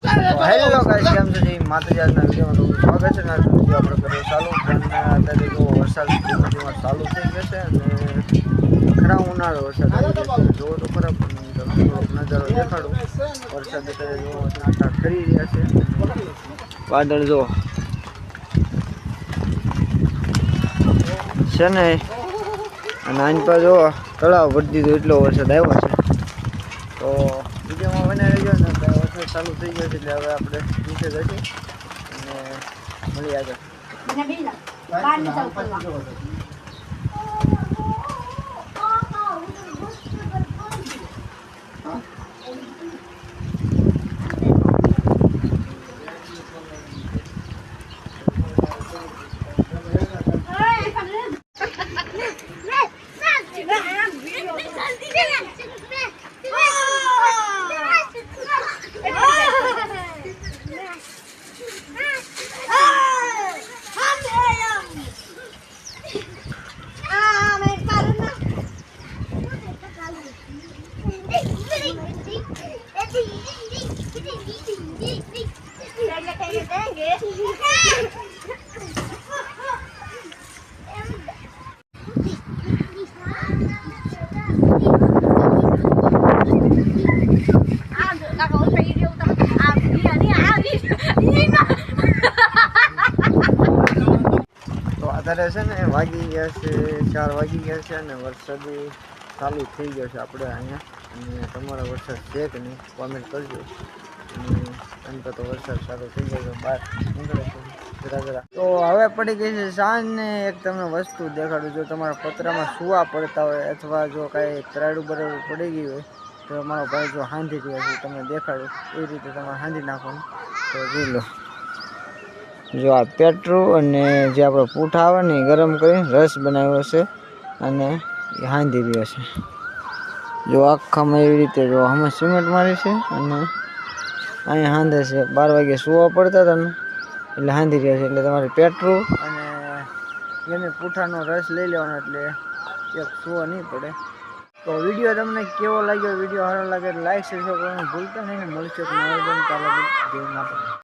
Hello guys, કેમ છો? જી માતાજી, આજના વિડીયોમાં તમારું સ્વાગત છે ને આજનો વિડીયો આપણે કરીએ ચાલુ. પણ અત્યારે જો વરસાદ ધીમે ધીમે ચાલુ થઈ જશે અને ખરા ઉનાળો વરસાદ આવી જશે. જોવો તો ખરા, પણ તમને થોડોક નજારો દેખાડું. વરસાદ અત્યારે જો નાટા કરી રહ્યા છે, વાદળ જો છે ને, અને આની પર જો તળાવ ભરી દીધું, એટલો વરસાદ આવ્યો છે. તો વિડીયોમાં બને રહેજો ને, વરસાદ ચાલુ થઈ ગયો છે એટલે હવે આપણે નીચે જઈશું અને મળી આગળ. અત્યારે છે ને વાગી ગયા છે 4 વાગી ગયા છે અને વરસાદ ચાલુ થઈ ગયો છે આપણે અહીંયા. અને તમારો વરસાદ છે કે નહીં કોમેન્ટ કરજો. અને એમ તો વરસાદ ચાલુ થઈ ગયો છે, બહાર નીકળે છે જરા જરા. તો હવે પડી ગઈ છે સાંજ ને એક તમને વસ્તુ દેખાડું. જો તમારા પતરામાં સુવા પડતા હોય અથવા જો કાંઈ તરાડું બરાડું પડી ગયું હોય તો મારો ભાઈ જો હાંધી રહ્યા છે, તમને દેખાડું એ રીતે તમારે હાંધી નાખવાનું. તો જોઈ લો, જો આ પેટ્રોલ અને જે આપણો પૂઠા આવે ને ગરમ કરીને રસ બનાવ્યો છે અને એ હાંધી રહ્યો છે. જો આખામાં એવી રીતે જો આમાં સિમેન્ટ મારી છે અને અહીંયા હાંધે છે. 12 વાગે સુવા પડતા હતા ને એટલે હાંધી રહ્યા છે. એટલે તમારે પેટ્રોલ અને એને પૂઠાનો રસ લઈ લેવાનો એટલે એક સુવા નહીં પડે. તો વિડીયો તમને કેવો લાગ્યો? વિડીયો સારો લાગે લાઈક શેર કરવાનું ભૂલતા નહીં ને. મળશે કે નવા વિડીયો.